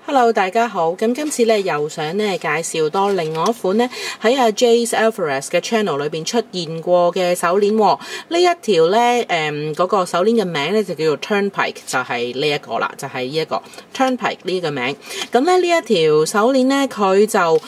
Hello， 大家好。咁今次咧又想咧介紹多另外一款咧喺阿 Jace Alvarez 嘅 channel 裏邊出現過嘅手鏈。呢一條咧嗰個手鏈嘅名咧就叫做 Turnpike， 就係呢一個啦，就係呢一個 Turnpike 呢個名。咁咧呢一條手鏈咧佢就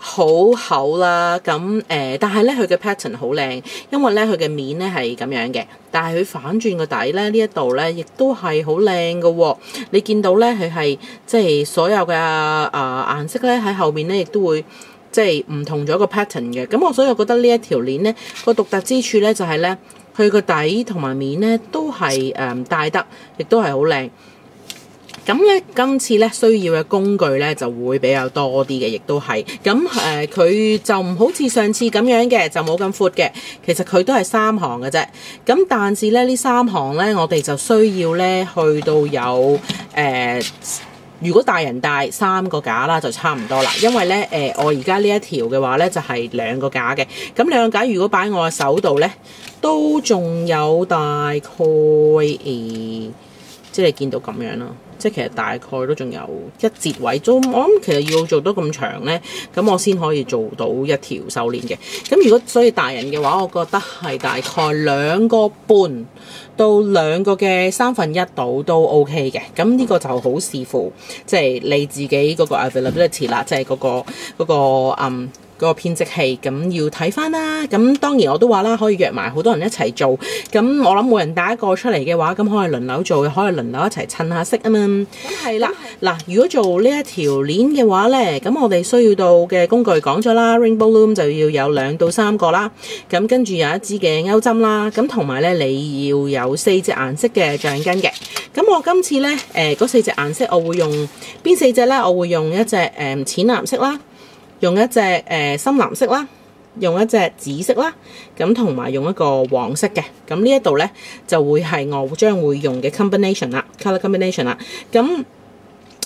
好厚啦，咁但係咧佢嘅 pattern 好靚，因為咧佢嘅面咧係咁樣嘅，但係佢反轉個底咧呢一度咧亦都係好靚嘅。你見到咧佢係即係所有嘅顏色咧喺後面咧亦都會即係唔同咗個 pattern 嘅。咁所以我覺得呢一條鏈咧個獨特之處咧就係咧佢個底同埋面咧都係戴得，亦都係好靚。咁咧，今次咧需要嘅工具咧就會比較多啲嘅，亦都係咁佢就唔好似上次咁樣嘅，就冇咁闊嘅。其實佢都係3行嘅啫。咁但是咧呢3行咧，我哋就需要咧去到有如果大人戴3個架啦，就差唔多啦。因為咧我而家呢一條嘅話咧就係2個架嘅。咁2個架如果擺我嘅手度咧，都仲有大概即係你見到咁樣咯。即係其實大概都仲有1節位，我諗其實要做到咁長咧，咁我先可以做到一條手鏈嘅。咁如果所以大人嘅話，我覺得係大概2個半到2個嘅1/3度都 OK 嘅。咁呢個就好視乎即係你自己嗰個 availability 啦，即係嗰個編織器，咁要睇翻啦。咁當然我都話啦，可以約埋好多人一齊做。咁我諗每人帶一個出嚟嘅話，咁可以輪流做，可以輪流一齊襯下色啊嘛。咁係啦，嗱，如果做呢一條鏈嘅話咧，咁我哋需要到嘅工具講咗啦 ，Rainbow Loom 就要有2到3個啦。咁跟住有一支嘅鈎針啦，咁同埋咧你要有4隻顏色嘅橡筋嘅。咁我今次咧嗰4隻顏色，我會用邊4隻咧？我會用一隻淺藍色啦。用一隻深藍色啦，用一隻紫色啦，咁同埋用一個黃色嘅。咁呢一度咧就會係我將會用嘅 combination 啦 ，color combination 啦。咁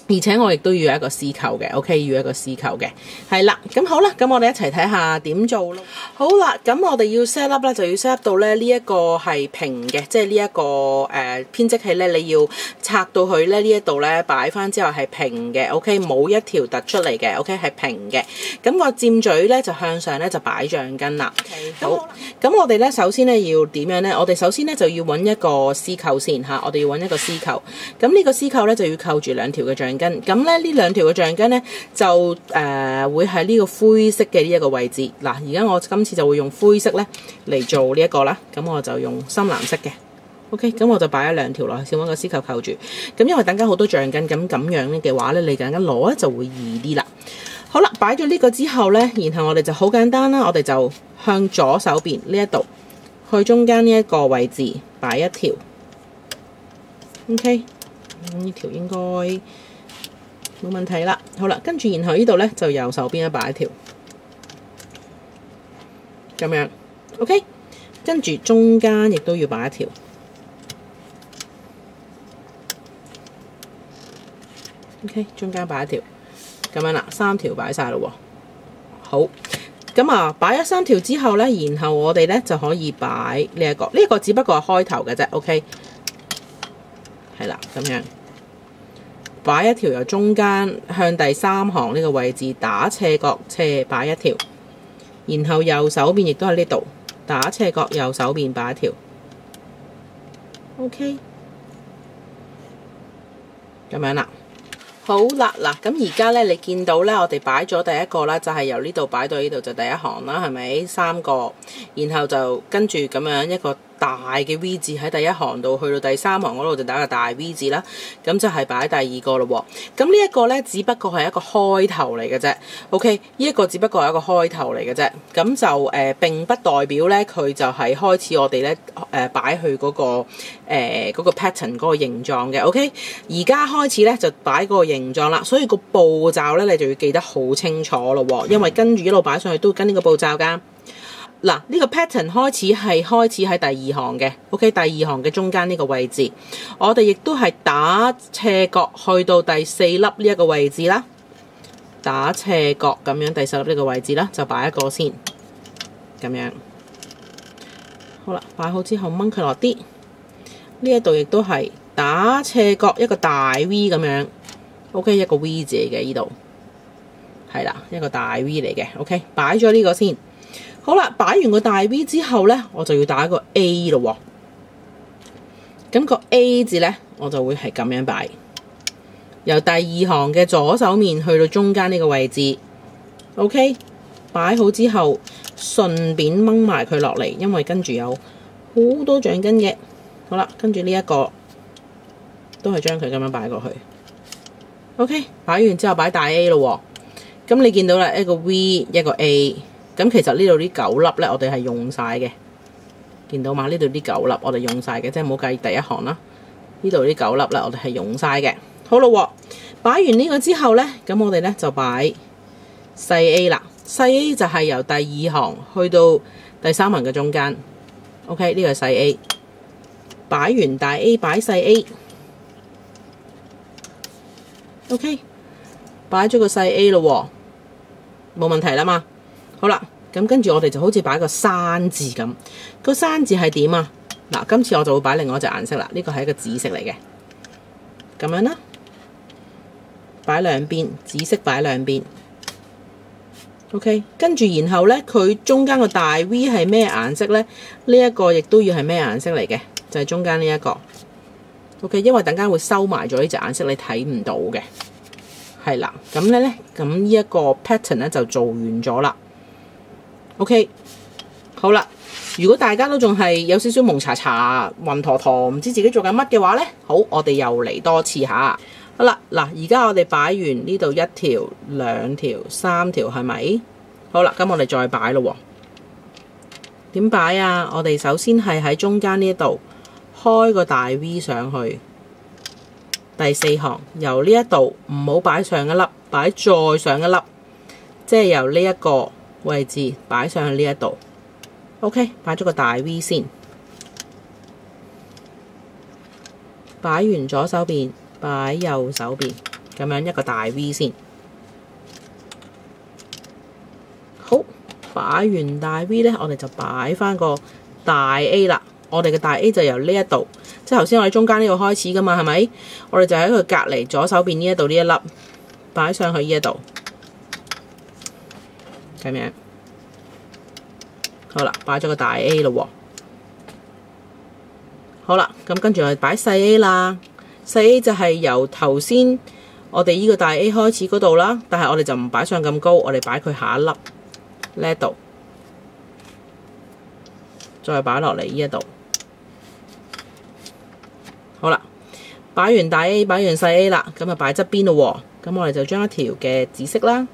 而且我亦都要有一個絲扣嘅 ，OK， 要有一個絲扣嘅，係啦。咁好啦，咁我哋一齊睇下點做咯。好啦，咁我哋要 set up 咧，就要 set up 到咧呢一個係平嘅，即係呢一個編織器咧，你要拆到佢咧呢一度咧擺翻之後係平嘅 ，OK， 冇一條突出嚟嘅 ，OK 係平嘅。咁個尖嘴咧就向上咧就擺橡筋啦。Okay，好，咁我哋咧首先咧要點樣咧？我哋首先咧就要揾一個絲扣先嚇，我哋要揾一個絲扣。咁呢個絲扣咧就要扣住2條嘅橡筋。咁咧呢2條嘅橡筋咧就會喺呢個灰色嘅呢一個位置。嗱，而家我今次就會用灰色咧嚟做呢一個啦。咁我就用深藍色嘅。OK， 咁我就擺咗2條落去，先揾個絲扣扣住。咁因為等緊好多橡筋，咁樣嘅話咧，你等緊攞咧就會易啲啦。好啦，擺咗呢個之後咧，然後我哋就好簡單啦，我哋就向左手邊呢一度去中間呢一個位置擺1條。OK， 呢條應該冇問題啦。好啦，跟住然後呢度咧就右手邊擺1條，咁樣 OK。跟住中間亦都要擺1條。OK， 中間擺1條，咁樣啦，3條擺晒咯喎。好，咁啊，擺咗3條之後咧，然後我哋咧就可以擺呢一個，呢一個只不過係開頭嘅啫。OK， 係啦，咁樣。擺1條由中間向第3行呢個位置打斜角斜擺1條，然後右手邊亦都喺呢度打斜角右手邊擺1條。OK， 咁樣啦。好啦，嗱，咁而家咧，你見到咧，我哋擺咗第一個啦，就係由呢度擺到呢度就第1行啦，係咪？3個，然後就跟住咁樣一個大嘅 V 字喺第1行度，去到第3行嗰度就打個大 V 字啦，咁就係擺第2個咯喎。咁呢一個咧，只不過係一個開頭嚟嘅啫。OK， 呢一個只不過係一個開頭嚟嘅啫。咁就並不代表咧，佢就係開始我哋咧擺去嗰個pattern 嗰個形狀嘅。OK， 而家開始咧就擺嗰個形狀啦，所以個步驟咧你就要記得好清楚咯喎，因為跟住一路擺上去都跟呢個步驟㗎。嗱，呢個 pattern 開始喺第2行嘅 ，OK， 第2行嘅中間呢個位置，我哋亦都係打斜角去到第4粒呢一個位置啦。打斜角咁樣，第10粒呢個位置啦，就擺一個先，咁樣。好啦，擺好之後掹佢落啲，呢一度亦都係打斜角一個大 V 咁樣 ，OK 一個 V 字嚟嘅呢度，係啦一個大 V 嚟嘅 ，OK 擺咗呢個先。好啦，擺完個大 V 之後咧，我就要打一個 A 咯喎。咁個 A 字咧，我就會係咁樣擺，由第2行嘅左手面去到中間呢個位置 ，OK 擺好之後。順便掹埋佢落嚟，因為跟住有好多橡筋嘅。好啦，跟住呢一個都係將佢咁樣擺過去。OK， 擺完之後擺大 A 咯喎。咁你見到啦，一個 V 一個 A。咁其實呢度啲9粒咧，我哋係用晒嘅。見到嘛？呢度啲9粒我哋用晒嘅，即係冇計第1行啦。呢度啲9粒咧，我哋係用晒嘅。好咯喎，擺完呢個之後咧，咁我哋咧就擺細 A 啦。細 A 就係由第2行去到第3行嘅中間 ，OK 呢個係細 A， 擺完大 A 擺細 A，OK 擺咗個細 A 咯，冇問題啦嘛。好啦，咁跟住我哋就好似擺個山字咁，個山字係點啊？嗱，今次我就會擺另外一隻顏色啦，呢個係一個紫色嚟嘅，咁樣啦，擺兩邊，紫色擺兩邊。OK， 跟住然後咧，佢中間個大 V 係咩顏色咧？呢一個亦都要係咩顏色嚟嘅？就係中間呢一個。OK， 因為等間會收埋咗呢隻顏色，你睇唔到嘅。係啦，咁咧，咁呢一個 pattern 咧就做完咗啦。OK， 好啦，如果大家都仲係有少少蒙查查、暈陀陀，唔知自己做緊乜嘅話咧，好，我哋又嚟多次下。好啦，嗱，而家我哋擺完呢度1條、2條、3條，係咪？好啦，咁我哋再擺咯喎。點擺啊？我哋首先係喺中間呢一度開個大 V 上去，第4行由呢一度唔好擺上一粒，擺再上一粒，即係由呢一個位置擺上去呢一度。OK， 擺咗個大 V 先，擺完左手邊。擺右手邊咁樣一個大 V 先，好，擺完大 V 咧，我哋就擺翻個大 A 啦。我哋嘅大 A 就由呢一度，即係頭先我喺中間呢度開始噶嘛，係咪？我哋就喺佢隔離左手邊呢一度呢一粒擺上去呢一度，咁樣好啦，擺咗個大 A 咯喎。好啦，咁跟住我哋擺細 A 啦。細 A 就係由頭先我哋呢個大 A 開始嗰度啦，但係我哋就唔擺上咁高，我哋擺佢下一粒呢度，再擺落嚟呢一度。好啦，擺完大 A， 擺完細 A 啦，咁就擺側邊咯喎。咁我哋就將一條嘅紫色啦，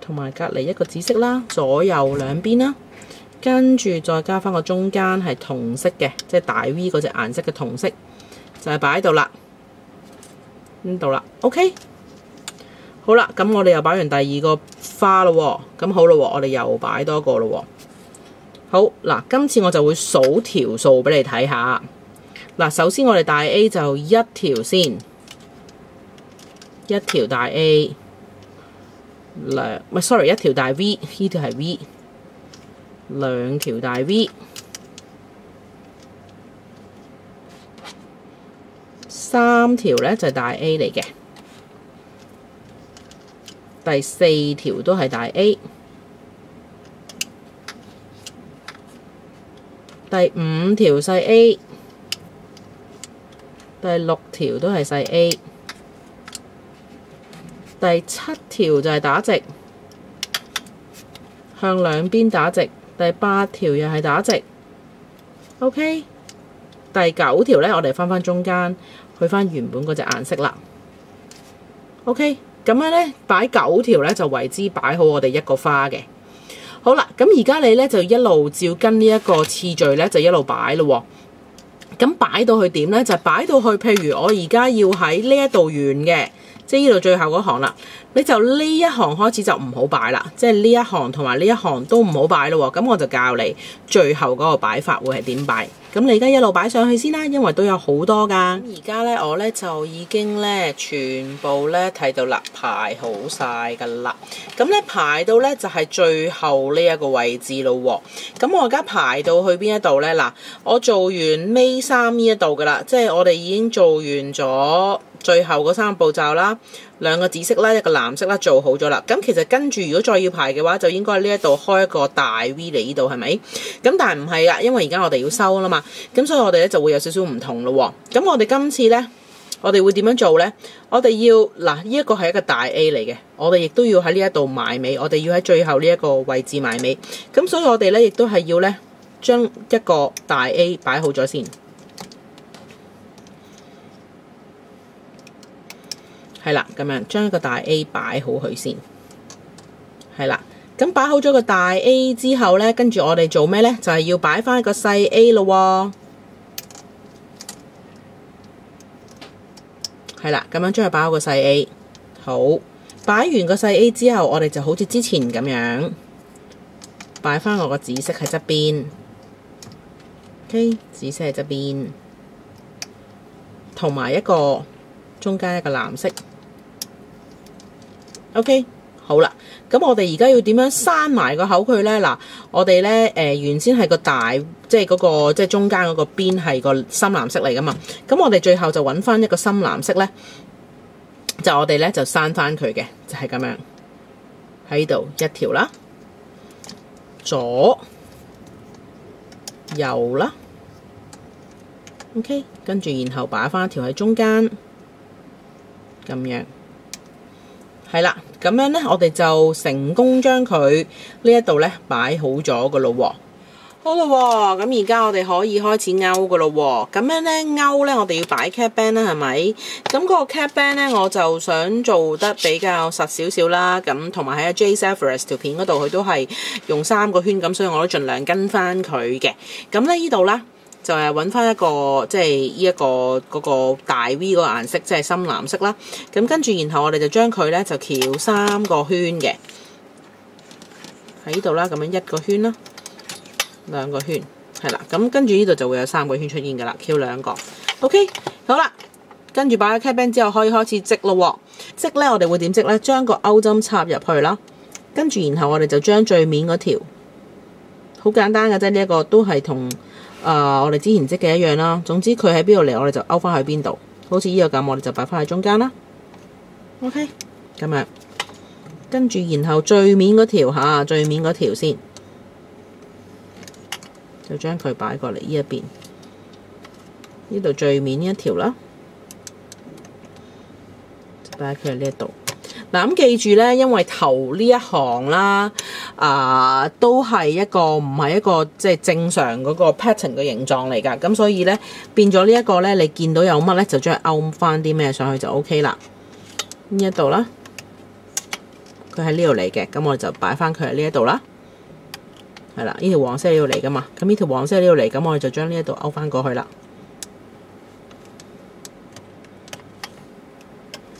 同埋隔離一個紫色啦，左右兩邊啦。跟住再加翻個中間係同色嘅，即係大 V 嗰隻顏色嘅同色，就係擺喺度啦，呢度啦 ，OK， 好啦，咁我哋又擺完第2個花咯喎，咁好咯喎，我哋又擺多個咯喎，好嗱，今次我就會數條數俾你睇下，嗱，首先我哋大 A 就1條先，1條大 A， sorry 1條大 V， 呢條係 V。2條大 V， 3條咧就係大 A 嚟嘅，第4條都係大 A， 第5條細 A， 第6條都係細 A， 第7條就係打直，向兩邊打直。第8條又係打直 ，OK。第9條咧，我哋翻中間，去翻原本嗰隻顏色啦。OK， 咁樣咧擺9條咧就為之擺好我哋一個花嘅。好啦，咁而家你咧就一路照跟呢一個次序咧就一路擺咯喎。咁擺到去點咧？就擺到去，譬如我而家要喺呢一度完嘅。即係呢度最後嗰行啦，你就呢一行開始就唔好擺啦，即係呢一行同埋呢一行都唔好擺咯喎。咁我就教你最後嗰個擺法會係點擺。咁你而家一路擺上去先啦，因為都有好多㗎。而家咧我咧就已經咧全部咧睇到啦，排好晒㗎啦。咁咧排到咧就係最後呢一個位置咯喎。咁我而家排到去邊一度咧？嗱，我做完尾3呢一度㗎啦，即係我哋已經做完咗最後嗰3步驟啦。2個紫色啦，1個藍色啦，做好咗啦。咁其實跟住如果再要排嘅話，就應該喺呢一度開一個大 V 嚟呢度，係咪？咁但係唔係啊，因為而家我哋要收啦嘛。咁所以我哋咧就會有少少唔同咯喎。咁我哋今次咧，我哋會點樣做咧？我哋要嗱，呢一個係一個大 A 嚟嘅，我哋亦都要喺呢一度埋尾，我哋要喺最後呢一個位置埋尾。咁所以我哋咧亦都係要咧將一個大 A 擺好咗先。係啦，咁樣將一個大 A 擺好佢先，係啦。咁擺好咗個大 A 之後咧，跟住我哋做咩咧？就係要擺翻一個細 A 咯喎。係啦，咁樣將佢擺好個細 A。好，擺完個細 A 之後，我哋就好似之前咁樣擺翻我個紫色喺側邊。OK， 紫色喺側邊，同埋一個中間一個藍色。OK， 好啦，咁我哋而家要點樣閂埋個口佢咧？嗱，我哋咧原先係個大，即係嗰個即係中間嗰個邊係個深藍色嚟噶嘛。咁我哋最後就揾翻一個深藍色咧，就我哋咧就閂翻佢嘅，就係咁樣喺度一條啦，左右啦。OK， 跟住然後擺翻一條喺中間，咁樣。係啦，咁樣咧，我哋就成功將佢呢一度咧擺好咗噶咯喎。好啦，咁而家我哋可以開始勾噶咯喎。咁樣咧勾咧，我哋要擺 cap band 啦，係咪？咁嗰個 cap band 咧，我就想做得比較實少少啦。咁同埋喺阿 J Severus 條片嗰度，佢都係用3個圈咁，所以我都盡量跟翻佢嘅。咁咧呢度啦。就係揾翻一個即係呢一個嗰個大 V 嗰個顏色，即係深藍色啦。咁跟住，然後我哋就將佢咧就翹3個圈嘅喺呢度啦。咁樣1個圈啦，2個圈，係啦。咁跟住呢度就會有3個圈出現噶啦，翹2個。OK， 好啦，跟住擺咗 cap band 之後，可以開始織咯。織咧，我哋會點織咧？將個鈎針插入去啦，跟住然後我哋就將最面嗰條，好簡單嘅啫。呢一個都係同我哋之前織嘅一樣啦。總之佢喺邊度嚟，我哋就勾翻去邊度。好似呢個咁，我哋就擺翻喺中間啦。OK， 咁樣跟住然後最面嗰條最面嗰條先，就將佢擺過嚟呢一邊。呢度最面呢一條啦，就擺佢喺呢一度。嗱，咁記住咧，因為頭呢一行啦，都係一個唔係一個即係正常嗰個 pattern 嘅形狀嚟㗎，咁所以咧變咗呢一個咧，你見到有乜咧，就將佢勾翻啲咩上去就 OK 啦。呢一度啦，佢喺呢度嚟嘅，咁我哋就擺翻佢喺呢一度啦。係啦，呢條黃色呢度嚟㗎嘛，咁呢條黃色呢度嚟，咁我哋就將呢一度勾翻過去啦。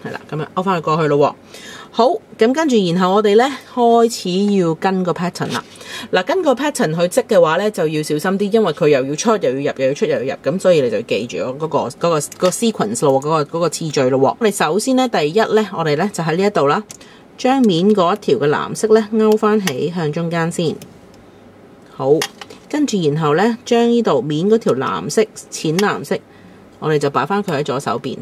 係啦，咁樣勾翻佢過去咯喎。好，咁跟住然後我哋咧開始要跟個 pattern 啦。嗱，跟個 pattern 去織嘅話咧，就要小心啲，因為佢又要出又要入，又要出又要入，咁所以你就要記住嗰個 sequence 咯，嗰個次序咯。我哋首先咧，第一咧，我哋咧就喺呢一度啦，將面嗰一條嘅藍色咧勾翻起向中間先。好，跟住然後咧，將呢度面嗰條藍色淺藍色，我哋就擺翻佢喺左手邊。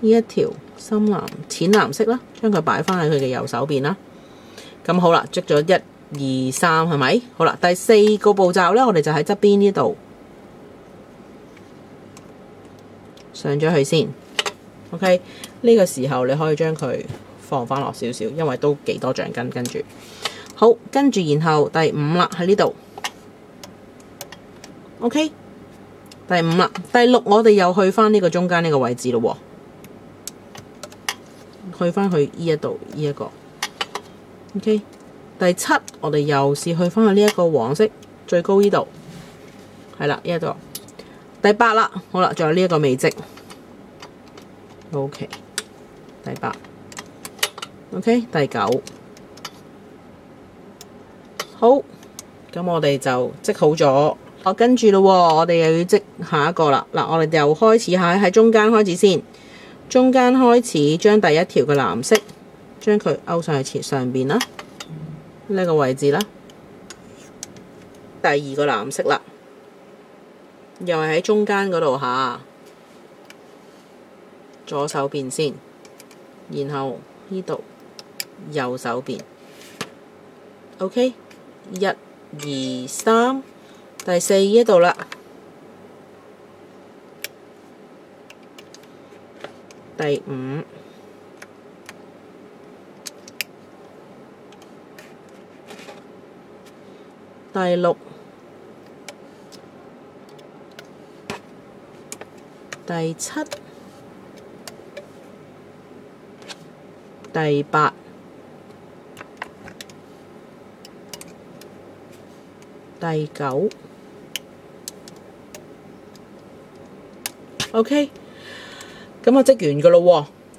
呢一條深藍淺藍色啦，將佢擺翻喺佢嘅右手邊啦。咁好啦，織咗1、2、3係咪？好啦，第4個步驟咧，我哋就喺側邊呢度上咗去先。OK， 呢個時候你可以將佢放翻落少少，因為都幾多橡筋。跟住好，跟住然後第5啦，喺呢度。OK， 第5啦，第6我哋又去翻呢個中間呢個位置咯。去翻去呢一度呢一個 OK， 第7我哋又試去翻去呢一個黃色最高呢度，係啦，呢一度。第8啦，好啦，仲有呢一個未織 OK， 第8 OK， 第9好，咁咁我哋就織好咗。跟住咯，我哋又要織下一個啦。嗱，我哋又開始喺中間開始先，中間開始將第一條嘅藍色，將佢勾上去上邊啦，呢個位置啦。第二個藍色啦，又係喺中間嗰度下，左手邊先，然後呢度右手邊。OK， 1、2、3。第4呢度啦，第5、第6、第7、第8、第9。OK， 咁啊織完噶咯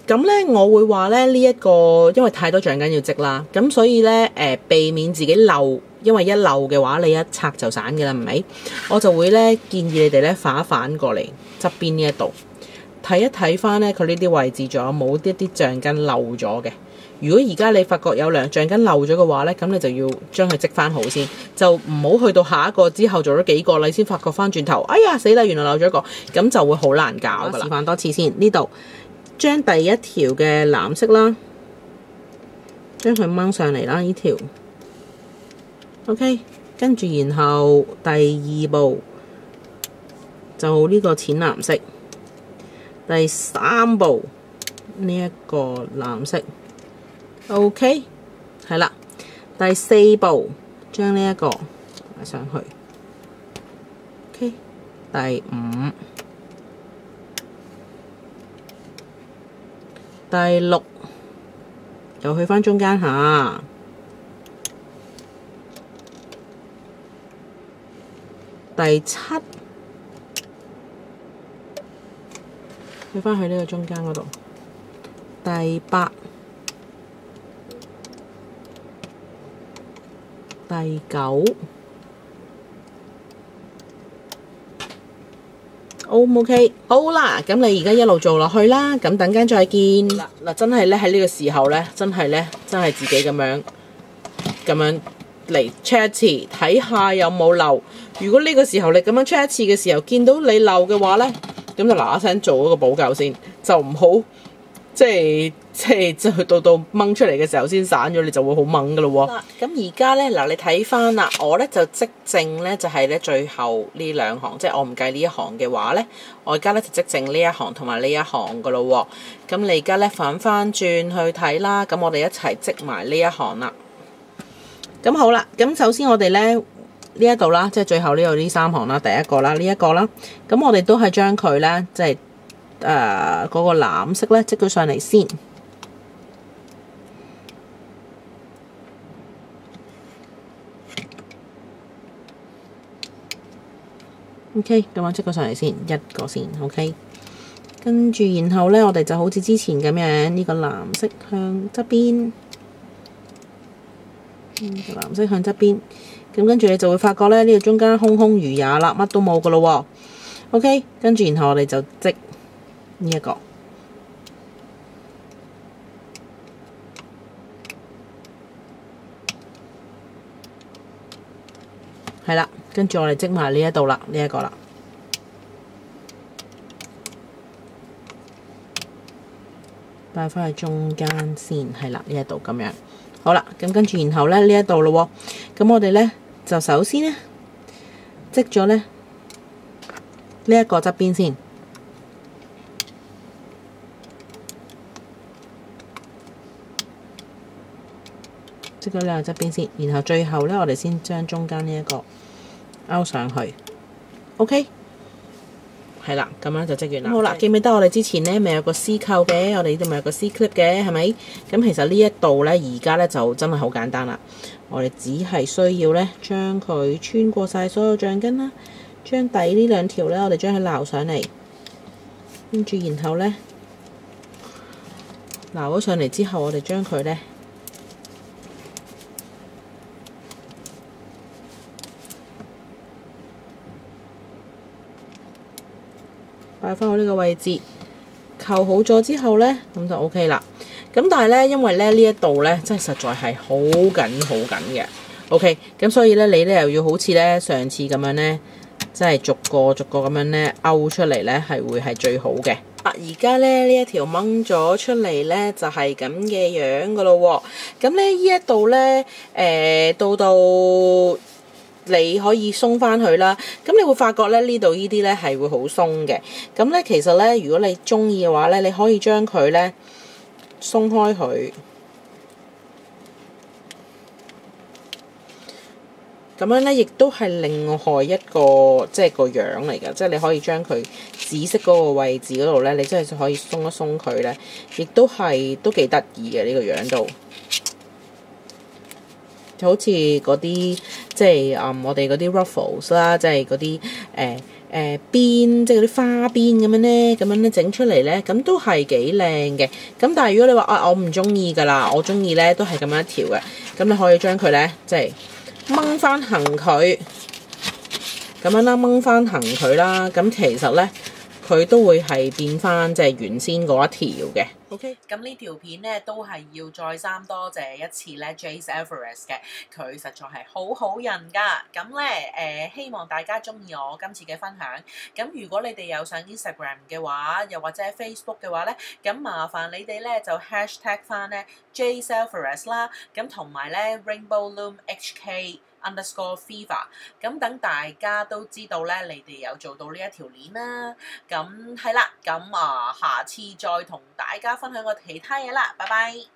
喎。咁咧我會話咧呢一個，因為太多橡筋要織啦，咁所以咧避免自己漏，因為一漏嘅話你一拆就散嘅啦，係咪？我就會咧建議你哋咧反一反過嚟側邊呢一度睇一睇翻咧佢呢啲位置仲有冇一啲橡筋漏咗嘅。如果而家你發覺有橡筋漏咗嘅話咧，咁你就要將佢織翻好先，就唔好去到下一個之後做咗幾個你先發覺翻轉頭，哎呀死啦，原來漏咗一個，咁就會好難搞噶啦。示範多次先，呢度將第一條嘅藍色啦，將佢掹上嚟啦，呢條 OK， 跟住然後第2步就呢個淺藍色，第3步呢一個藍色。OK， 係啦，第4步將呢一個擺上去。OK， 第5、第6又去返中間下，第7去返去呢個中間嗰度，第8、第9 ，O 唔 OK？ 好啦，咁你而家一路做落去啦，咁等間再見。嗱，真係咧喺呢個時候咧，真係自己咁樣嚟 check 一次，睇下有冇漏。如果呢個時候你咁樣 check 一次嘅時候，見到你漏嘅話咧，咁就嗱嗱聲做嗰個補救先，就唔好即係到掹出嚟嘅時候先散咗，你就會好掹噶咯喎。咁而家咧嗱，你睇翻啦，我咧就織正咧就係咧最後呢2行，即係我唔計呢一行嘅話咧，我而家咧就織正呢一行同埋呢一行噶咯喎。咁你而家咧反翻轉去睇啦，咁我哋一齊織埋呢一行啦。咁好啦，咁首先我哋咧呢一度啦，即係最後呢度呢3行啦，第一個啦，呢一個啦，咁我哋都係將佢咧即係嗰個藍色咧織佢上嚟先。OK， 咁我織佢上嚟先，一個先 OK， 跟住然後咧，我哋就好似之前咁樣，呢個藍色向側邊，藍色向側邊，咁跟住你就會發覺咧，呢個中間空空如也啦，乜都冇噶咯喎。OK， 跟住然後我哋就織呢一個，係啦。跟住我哋織埋呢一度啦，呢一個啦，擺翻去中間先，係啦，呢一度咁樣，好啦，咁跟住然後咧呢一度咯喎，咁我哋咧就首先咧織咗咧呢一個側邊先，織咗呢個側邊先，然後最後咧我哋先將中間呢一個勾上去 ，OK， 係啦，咁樣就織完啦。好啦，記唔記得我哋之前咧咪有個 C 扣嘅，我哋呢度咪有個 C clip 嘅，係咪？咁其實呢一度咧，而家咧就真係好簡單啦。我哋只係需要咧將佢穿過晒所有橡筋啦，將底呢2條咧，我哋將佢撈上嚟，跟住然後咧撈咗上嚟之後，我哋將佢咧擺翻我呢個位置，扣好咗之後咧，咁就 OK 啦。咁但係咧，因為咧呢一度咧，真係實在係好緊好緊嘅。OK， 咁所以咧，你咧又要好似咧上次咁樣咧，即係逐個逐個咁樣咧勾出嚟咧，係會係最好嘅。而家咧呢一條掹咗出嚟咧，就係咁嘅樣噶咯喎。咁咧呢一度咧，到你可以鬆翻佢啦。咁你會發覺咧呢度呢啲咧係會好鬆嘅。咁咧其實咧，如果你中意嘅話咧，你可以將佢咧鬆開佢。咁樣咧，亦都係另外一個即係個樣嚟嘅，即係你可以將佢紫色嗰個位置嗰度咧，你真係可以鬆一鬆佢咧，亦都幾得意嘅呢個樣度，就好似嗰啲即係我哋嗰啲 ruffles 啦，即係嗰啲邊，即係嗰啲花邊咁樣咧整出嚟咧，咁都係幾靚嘅。咁但係如果你話我唔中意㗎啦，我中意咧都係咁樣一條嘅，咁你可以將佢咧即係掹翻行佢咁樣啦，掹翻行佢啦。咁其實咧，佢都會係變翻即係原先嗰一條嘅。OK， 咁呢條片咧都係要再三多謝一次咧 Jace Everest 嘅，佢實在係好好人噶。咁咧希望大家中意我今次嘅分享。咁如果你哋有上 Instagram 嘅話，又或者 Facebook 嘅話咧，咁麻煩你哋咧就 hashtag 翻咧 Jace Everest 啦，咁同埋咧 Rainbow Loom HK_fever， 咁等大家都知道咧，你哋有做到呢一條鏈啦。咁係啦，咁下次再同大家分享個其他嘢啦，拜拜。